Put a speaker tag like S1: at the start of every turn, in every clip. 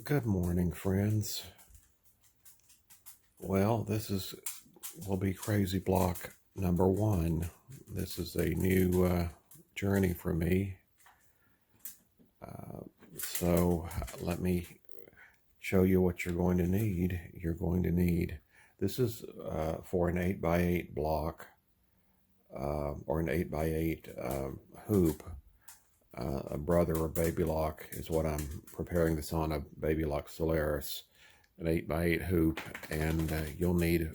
S1: Good morning, friends. Well, will be crazy block number one. This is a new journey for me. So let me show you what you're going to need. This is for an 8x8 block or an 8x8 hoop. A brother or baby lock is what I'm preparing this on, a baby lock Solaris, an 8x8 hoop, and you'll need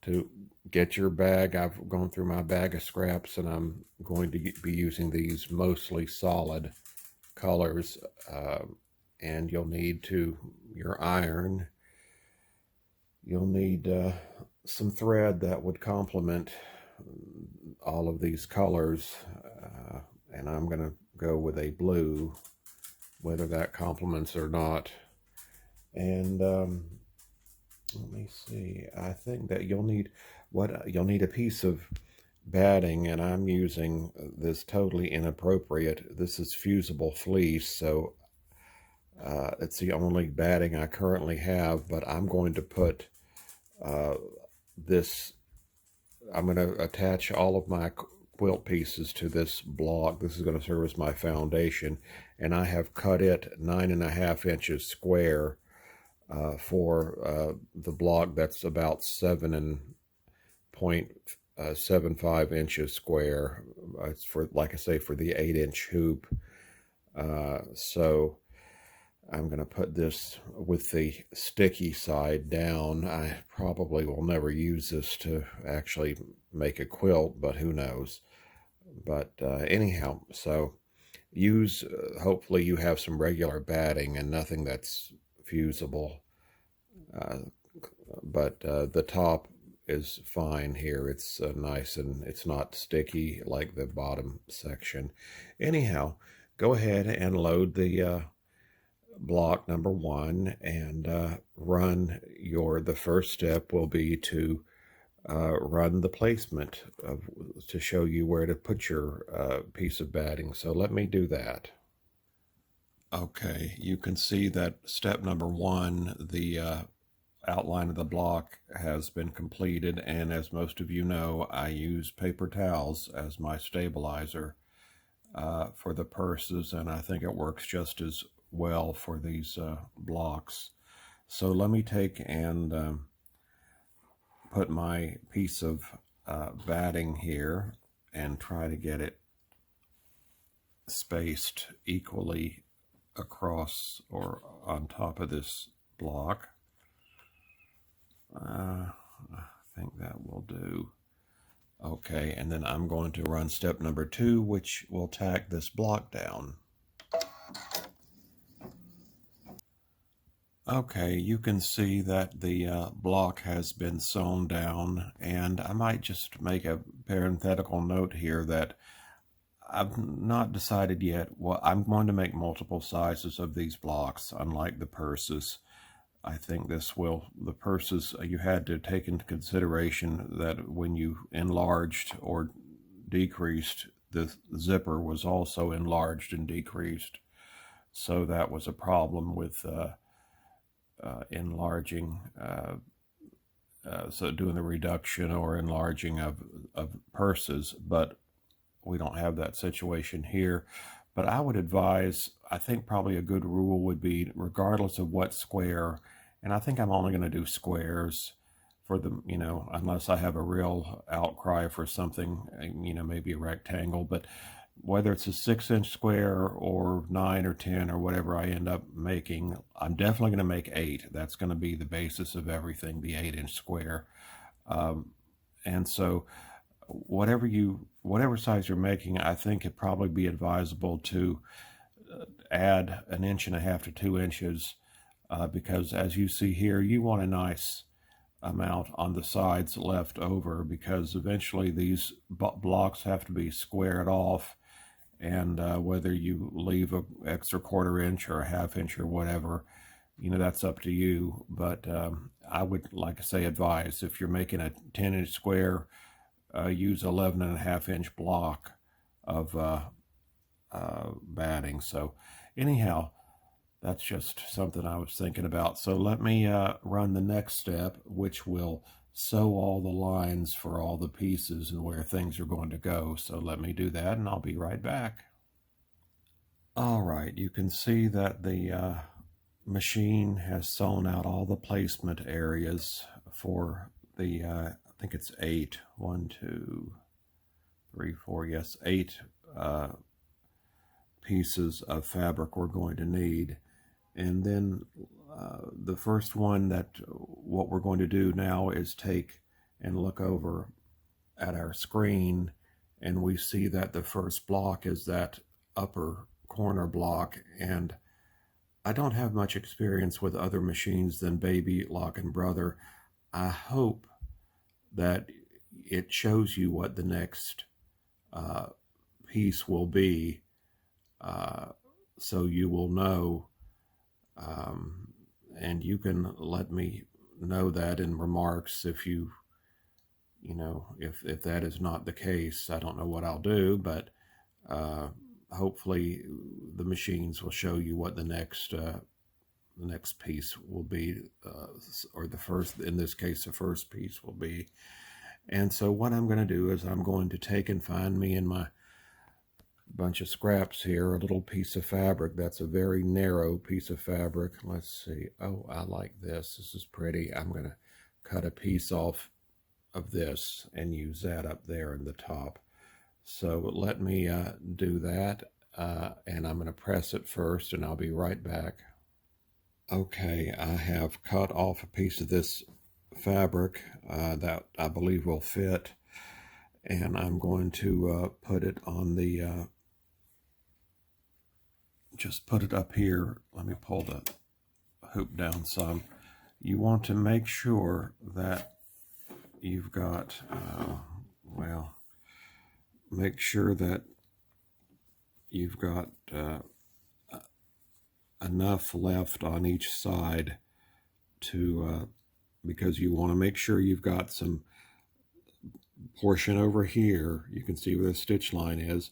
S1: to get your bag. I've gone through my bag of scraps, and I'm going to be using these mostly solid colors, and you'll need your iron. You'll need some thread that would complement all of these colors, and I'm going to go with a blue, whether that complements or not. And let me see, I think that you'll need a piece of batting, and I'm using this totally inappropriate. This is fusible fleece, so it's the only batting I currently have, but I'm going to put this, I'm going to attach all of my quilt pieces to this block. This is going to serve as my foundation, and I have cut it 9.5 inches square for the block that's about 7.75 inches square. It's for, like I say, for the 8-inch hoop. So I'm going to put this with the sticky side down. I probably will never use this to actually make a quilt, but who knows. But anyhow, so hopefully you have some regular batting and nothing that's fusible. But the top is fine here. It's nice, and it's not sticky like the bottom section. Anyhow, go ahead and load the block number one, and the first step will be to run the placement to show you where to put your piece of batting. So let me do that. Okay, you can see that step number one, the outline of the block has been completed, and as most of you know, I use paper towels as my stabilizer for the purses, and I think it works just as well for these blocks. So let me take and put my piece of batting here and try to get it spaced equally across or on top of this block. I think that will do. Okay, and then I'm going to run step number two, which will tack this block down. Okay, you can see that the block has been sewn down, and I might just make a parenthetical note here that I've not decided yet. Well, I'm going to make multiple sizes of these blocks, unlike the purses. I think the purses, you had to take into consideration that when you enlarged or decreased, the zipper was also enlarged and decreased. So that was a problem with enlarging, so doing the reduction or enlarging of purses, but we don't have that situation here. But I would advise, I think probably a good rule would be, regardless of what square, and I think I'm only going to do squares for the, unless I have a real outcry for something, maybe a rectangle, but whether it's a 6-inch square or 9 or 10 or whatever I end up making, I'm definitely going to make 8. That's going to be the basis of everything, the 8-inch square. And so whatever size you're making, I think it'd probably be advisable to add 1.5 inches to 2 inches, because as you see here, you want a nice amount on the sides left over, because eventually these blocks have to be squared off, and whether you leave an extra 1/4 inch or a 1/2 inch or whatever, that's up to you. But I would, like I say, advise, if you're making a 10-inch square, use 11.5 inch block of batting. So anyhow, That's just something I was thinking about. So let me run the next step, which will sew all the lines for all the pieces and where things are going to go. So let me do that and I'll be right back. All right, you can see that the machine has sewn out all the placement areas for the, I think it's 8, 1, 2, 3, 4, yes, 8 pieces of fabric we're going to need. And then the first one what we're going to do now is take and look over at our screen, and we see that the first block is that upper corner block. And I don't have much experience with other machines than Baby Lock and Brother. I hope that it shows you what the next piece will be, so you will know, and you can let me know that in remarks if if that is not the case. I don't know what I'll do, but hopefully the machines will show you what the next piece will be, or the first, in this case, the first piece will be. And so what I'm going to do is I'm going to take and find me in my bunch of scraps here a little piece of fabric that's a very narrow piece of fabric. Let's see. Oh, I like this. This is pretty. I'm going to cut a piece off of this and use that up there in the top. So let me do that, and I'm going to press it first, and I'll be right back. Okay, I have cut off a piece of this fabric that I believe will fit, and I'm going to put it on the, just put it up here. Let me pull the hoop down some. You want to make sure that you've got, make sure that you've got enough left on each side to, because you want to make sure you've got some portion over here, you can see where the stitch line is,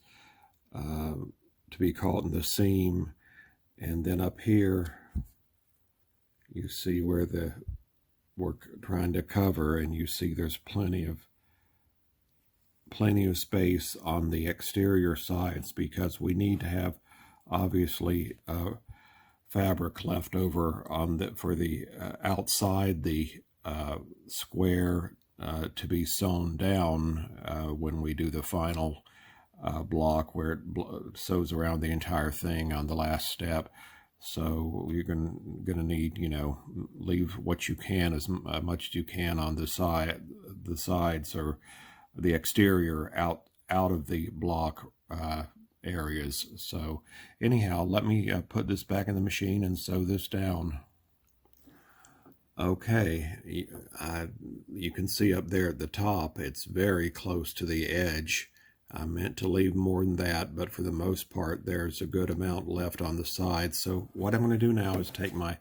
S1: to be caught in the seam, and then up here you see where we're trying to cover, and you see there's plenty of space on the exterior sides, because we need to have obviously fabric left over for the outside the square to be sewn down when we do the final block, where it sews around the entire thing on the last step. So you're going to need, leave what you can, as much as you can on the sides or the exterior out of the block areas. So anyhow, let me put this back in the machine and sew this down. Okay, you can see up there at the top, it's very close to the edge. I meant to leave more than that, but for the most part, there's a good amount left on the side. So what I'm going to do now is take my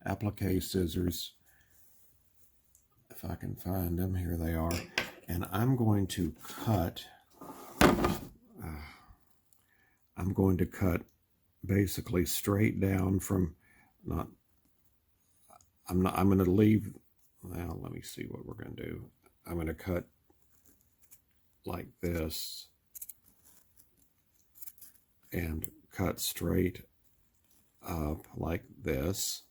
S1: applique scissors, if I can find them, here they are, and I'm going to cut, basically straight down from, I'm going to leave, well, let me see what we're going to do. I'm going to cut like this, and cut straight up like this,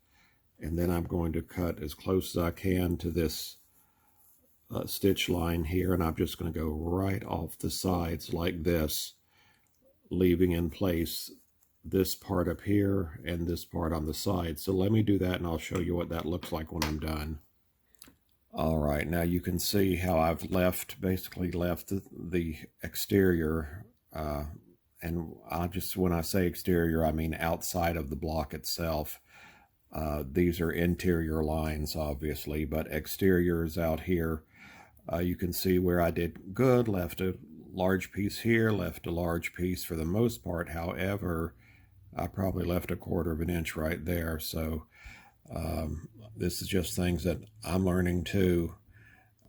S1: and then I'm going to cut as close as I can to this stitch line here, and I'm just going to go right off the sides like this, leaving in place this part up here and this part on the side. So let me do that, and I'll show you what that looks like when I'm done. All right, now you can see how I've basically left the exterior, and when I say exterior, I mean outside of the block itself. These are interior lines, obviously, but exteriors out here. You can see where I did good, left a large piece here, left a large piece for the most part. However, I probably left 1/4 inch right there. So this is just things that I'm learning too,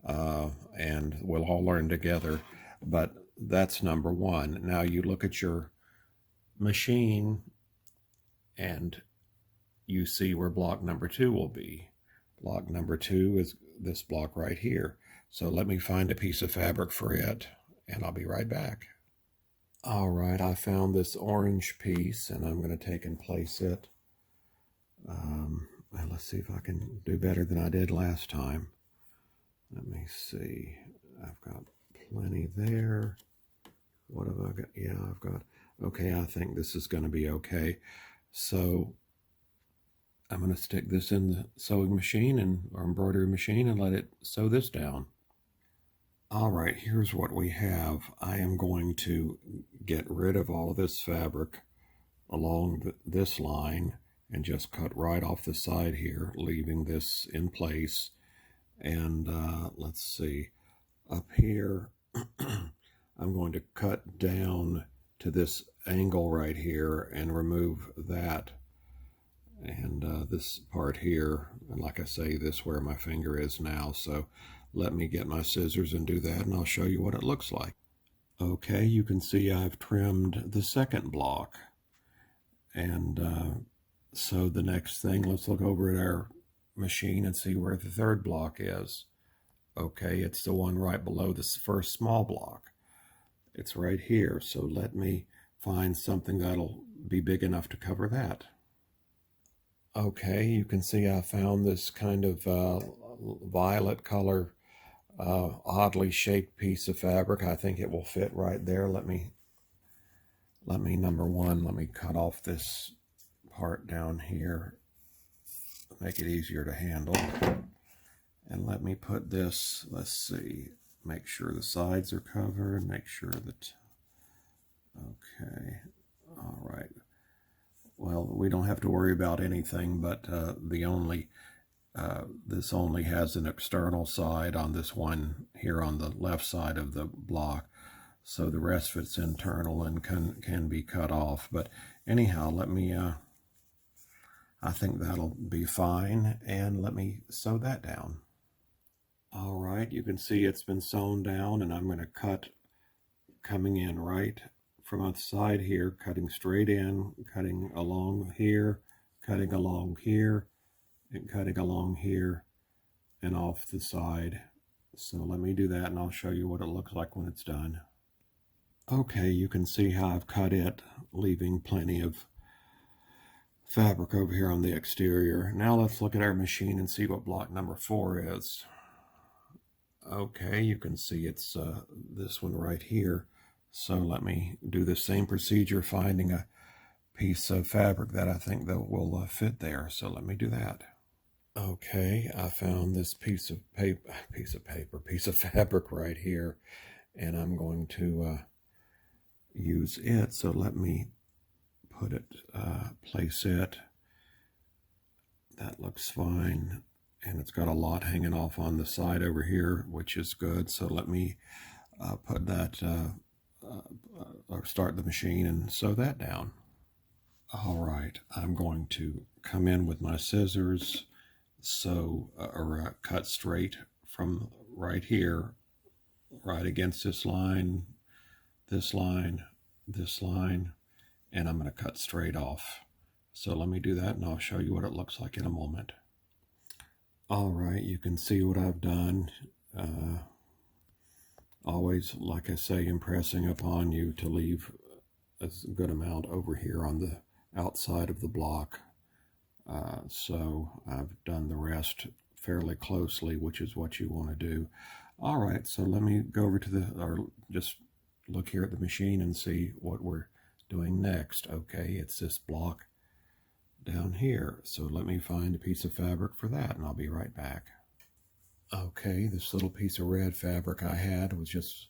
S1: and we'll all learn together. But that's number one. Now you look at your machine, and you see where block number 2 will be. Block number 2 is this block right here. So let me find a piece of fabric for it, and I'll be right back. All right, I found this orange piece, and I'm going to take and place it. Well, let's see if I can do better than I did last time. Let me see. I've got plenty there. What have I got? Yeah, I've got, okay, I think this is going to be okay. So I'm going to stick this in the sewing machine or embroidery machine and let it sew this down. All right, here's what we have. I am going to get rid of all of this fabric along this line and just cut right off the side here, leaving this in place. And let's see, up here, I'm going to cut down to this angle right here and remove that. And this part here, and like I say, this where my finger is now. So let me get my scissors and do that, and I'll show you what it looks like. Okay, you can see I've trimmed the second block. And so the next thing, let's look over at our machine and see where the third block is. Okay, it's the one right below this first small block. It's right here, so let me find something that'll be big enough to cover that. Okay, you can see I found this kind of violet color, oddly shaped piece of fabric. I think it will fit right there. Let me number one, let me cut off this part down here, make it easier to handle. And let me put this, let's see, make sure the sides are covered, make sure that, okay, all right. Well, we don't have to worry about anything, but this only has an external side on this one here on the left side of the block. So the rest of it's internal and can be cut off. But anyhow, let me, I think that'll be fine. And let me sew that down. All right, you can see it's been sewn down, and I'm going to cut coming in right from the side here, cutting straight in, cutting along here, cutting along here, and cutting along here and off the side. So let me do that, and I'll show you what it looks like when it's done. Okay, you can see how I've cut it, leaving plenty of fabric over here on the exterior. Now let's look at our machine and see what block number 4 is. Okay, you can see it's this one right here. So let me do the same procedure, finding a piece of fabric that I think that will fit there. So let me do that. Okay, I found this piece of fabric right here, and I'm going to use it. So let me put it, place it. That looks fine. And it's got a lot hanging off on the side over here, which is good. So let me put that, or start the machine and sew that down. All right, I'm going to come in with my scissors, sew or cut straight from right here, right against this line, this line, this line, and I'm going to cut straight off. So let me do that, and I'll show you what it looks like in a moment. All right, you can see what I've done. Always, like I say, impressing upon you to leave a good amount over here on the outside of the block. So I've done the rest fairly closely, which is what you want to do. All right, so let me go over to or just look here at the machine and see what we're doing next. Okay, it's this block down here. So let me find a piece of fabric for that, and I'll be right back. Okay, this little piece of red fabric I had was just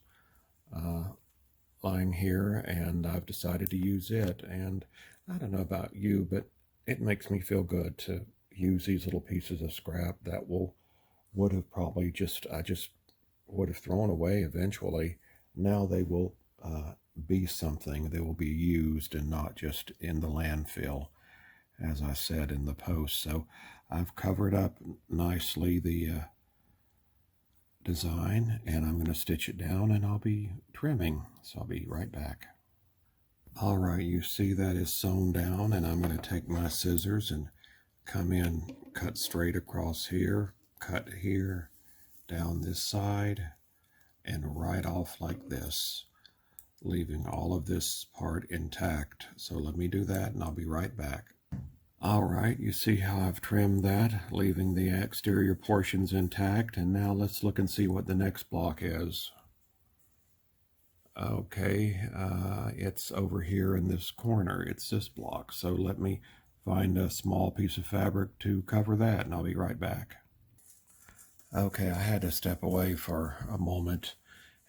S1: lying here, and I've decided to use it. And I don't know about you, but it makes me feel good to use these little pieces of scrap that would have probably I just would have thrown away eventually. Now they will be something. They will be used and not just in the landfill, as I said in the post. So I've covered up nicely the design, and I'm going to stitch it down, and I'll be trimming. So I'll be right back. All right, you see that is sewn down, and I'm going to take my scissors and come in, cut straight across here, cut here, down this side, and right off like this, leaving all of this part intact. So let me do that and I'll be right back. All right, you see how I've trimmed that, leaving the exterior portions intact, and now let's look and see what the next block is. Okay, it's over here in this corner. It's this block. So let me find a small piece of fabric to cover that, and I'll be right back. Okay, I had to step away for a moment,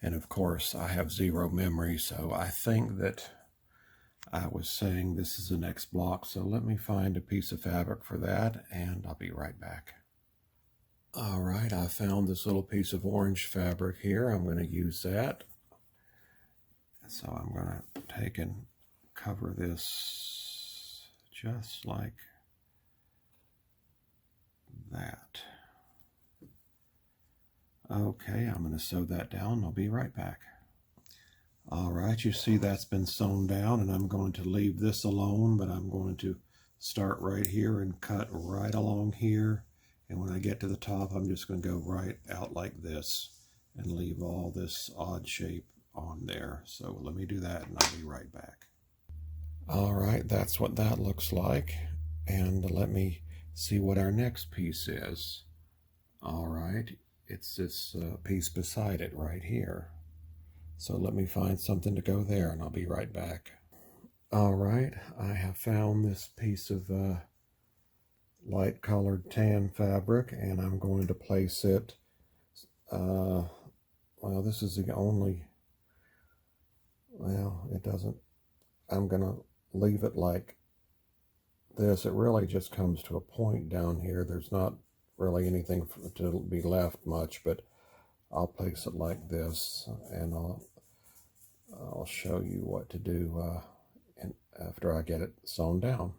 S1: and of course I have zero memory, so I think that I was saying this is the next block. So let me find a piece of fabric for that, and I'll be right back. All right, I found this little piece of orange fabric here. I'm going to use that. So I'm going to take and cover this just like that. Okay, I'm going to sew that down. I'll be right back. All right, you see that's been sewn down, and I'm going to leave this alone, but I'm going to start right here and cut right along here. And when I get to the top, I'm just going to go right out like this and leave all this odd shape on there. So let me do that and I'll be right back. All right, that's what that looks like. And let me see what our next piece is. All right, it's this piece beside it right here. So let me find something to go there and I'll be right back. All right, I have found this piece of light colored tan fabric, and I'm going to place it, well, this is the only, well, it doesn't, I'm going to leave it like this. It really just comes to a point down here. There's not really anything to be left much, but I'll place it like this, and I'll show you what to do after I get it sewn down.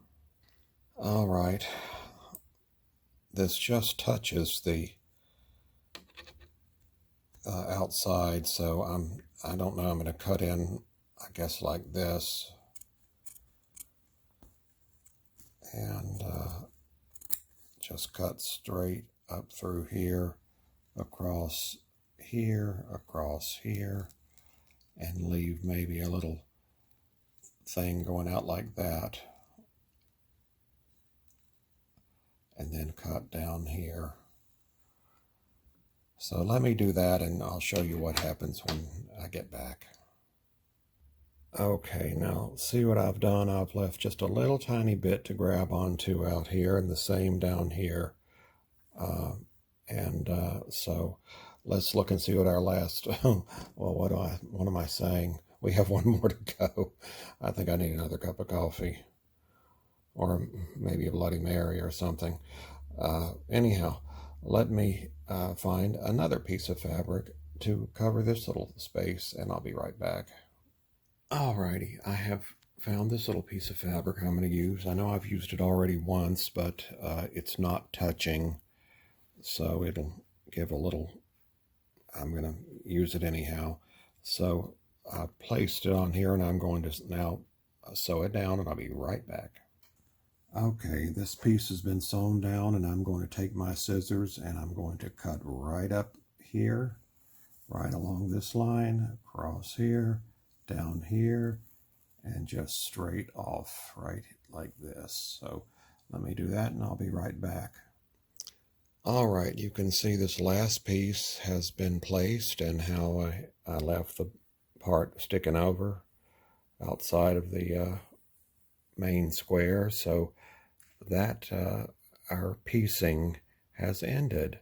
S1: All right, this just touches the outside, so I don't know, I'm going to cut in, I guess, like this, and just cut straight up through here, across here, and leave maybe a little thing going out like that, and then cut down here. So let me do that and I'll show you what happens when I get back. Okay, now see what I've done? I've left just a little tiny bit to grab onto out here, and the same down here. So let's look and see what our last, well, what am I saying? We have one more to go. I think I need another cup of coffee, or maybe a Bloody Mary or something. Anyhow, let me find another piece of fabric to cover this little space, and I'll be right back. Alrighty, I have found this little piece of fabric I'm going to use. I know I've used it already once, but it's not touching, so it'll give a little, I'm going to use it anyhow. So I've placed it on here, and I'm going to now sew it down, and I'll be right back. Okay, this piece has been sewn down, and I'm going to take my scissors and I'm going to cut right up here, right along this line, across here, down here, and just straight off right like this. So let me do that and I'll be right back. All right, you can see this last piece has been placed, and how I left the part sticking over outside of the main square. So that our piecing has ended.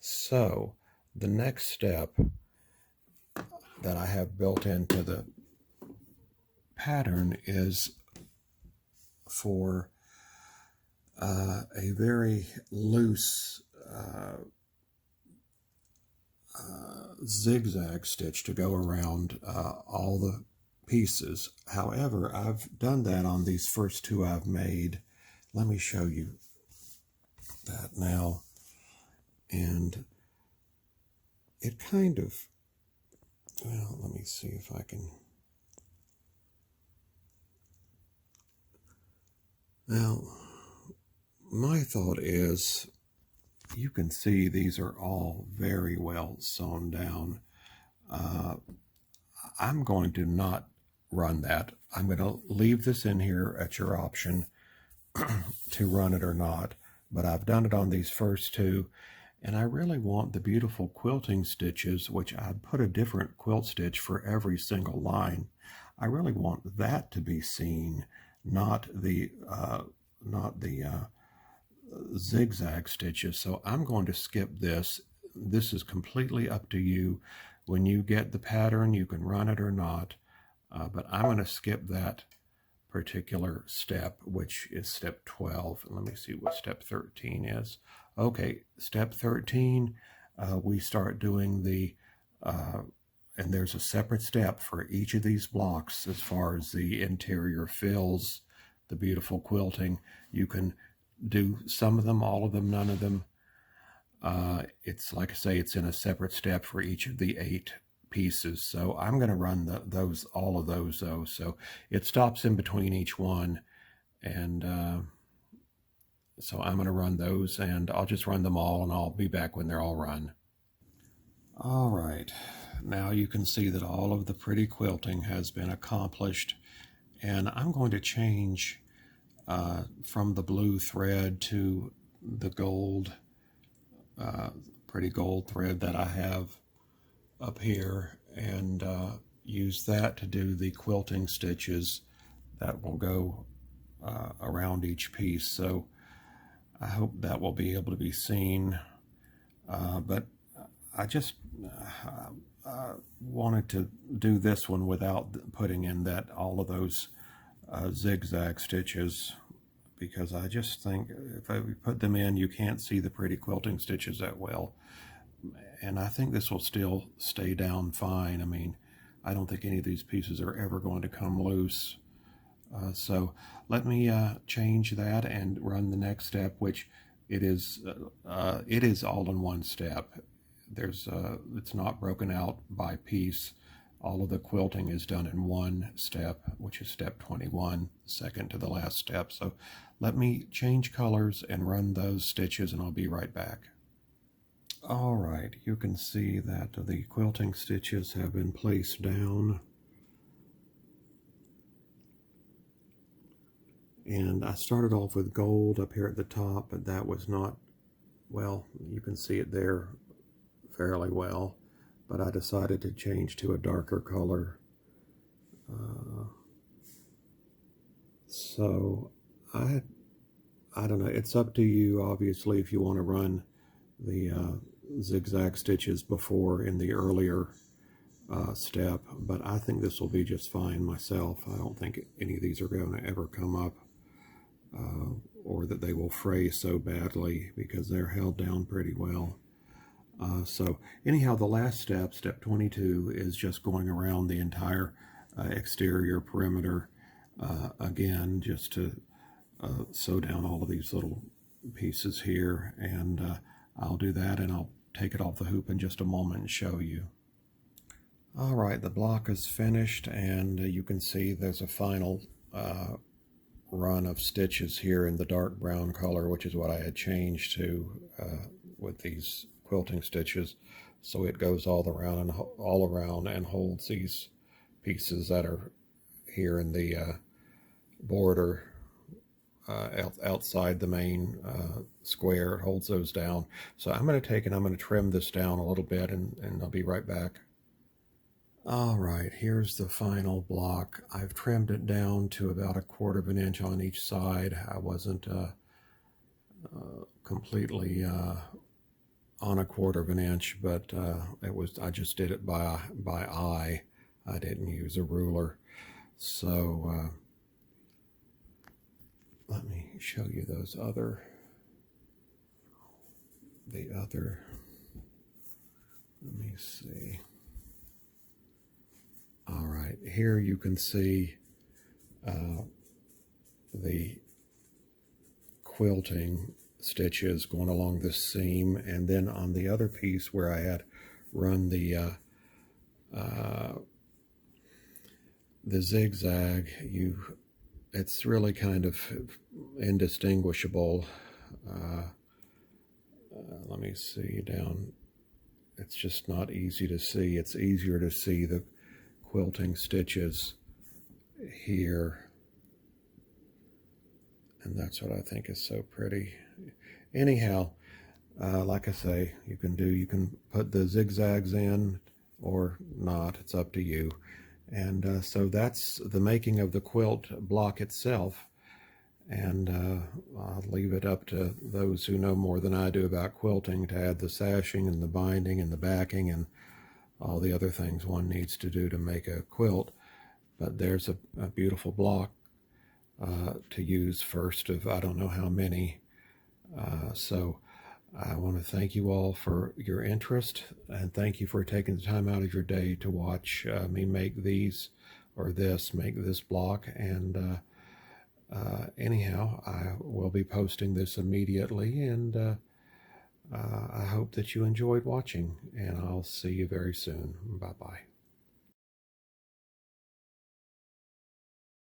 S1: So the next step that I have built into the pattern is for a very loose zigzag stitch to go around all the pieces. However, I've done that on these first two I've made. Let me show you that now. And it kind of, well, let me see if I can, well, my thought is, you can see these are all very well sewn down. I'm going to not run that. I'm going to leave this in here at your option to run it or not, but I've done it on these first two, and I really want the beautiful quilting stitches, which I put a different quilt stitch for every single line. I really want that to be seen, not the zigzag stitches. So I'm going to skip this. This is completely up to you. When you get the pattern, you can run it or not, but I'm going to skip that particular step, which is step 12. Let me see what step 13 is. Okay, step 13, we start doing the, and there's a separate step for each of these blocks as far as the interior fills, the beautiful quilting. You can do some of them, all of them, none of them. It's like I say, it's in a separate step for each of the 8 pieces. So I'm going to run all of those though. So it stops in between each one, and so I'm going to run those, and I'll just run them all, and I'll be back when they're all run. All right, now you can see that all of the pretty quilting has been accomplished, and I'm going to change from the blue thread to the gold, pretty gold thread that I have up here, and use that to do the quilting stitches that will go around each piece. So I hope that will be able to be seen, but I just wanted to do this one without putting in all of those zigzag stitches, because I just think if I put them in, you can't see the pretty quilting stitches that well. And I think this will still stay down fine. I mean, I don't think any of these pieces are ever going to come loose. So let me change that and run the next step, which it is all in one step. It's not broken out by piece. All of the quilting is done in one step, which is step 21, second to the last step. So let me change colors and run those stitches, and I'll be right back. All right, you can see that the quilting stitches have been placed down. And I started off with gold up here at the top, but that was not, well, you can see it there fairly well, but I decided to change to a darker color. So I don't know, it's up to you, obviously, if you want to run the zigzag stitches before in the earlier step, but I think this will be just fine myself. I don't think any of these are going to ever come up, or that they will fray so badly, because they're held down pretty well. So anyhow, the last step, step 22, is just going around the entire exterior perimeter again, just to sew down all of these little pieces here, and I'll do that, and I'll take it off the hoop in just a moment and show you. All right, the block is finished, and you can see there's a final run of stitches here in the dark brown color, which is what I had changed to with these quilting stitches. So it goes all around and holds these pieces that are here in the border outside the main square. It holds those down. So I'm going to take and I'm going to trim this down a little bit, and I'll be right back. All right, here's the final block. I've trimmed it down to about 1/4 of an inch on each side. I wasn't completely on 1/4 of an inch, but I just did it by eye. I didn't use a ruler. So let me show you let me see. All right, here you can see the quilting stitches going along this seam, and then on the other piece where I had run the zigzag, it's really kind of indistinguishable Let me see down. It's just not easy to see. It's easier to see the quilting stitches here. And that's what I think is so pretty. Anyhow, like I say, you can put the zigzags in or not. It's up to you. And so that's the making of the quilt block itself. And I'll leave it up to those who know more than I do about quilting to add the sashing and the binding and the backing and all the other things one needs to do to make a quilt. But there's a beautiful block to use first of I don't know how many. So I want to thank you all for your interest, and thank you for taking the time out of your day to watch me make these or make this block. And anyhow, I will be posting this immediately, and I hope that you enjoyed watching, and I'll see you very soon. Bye-bye.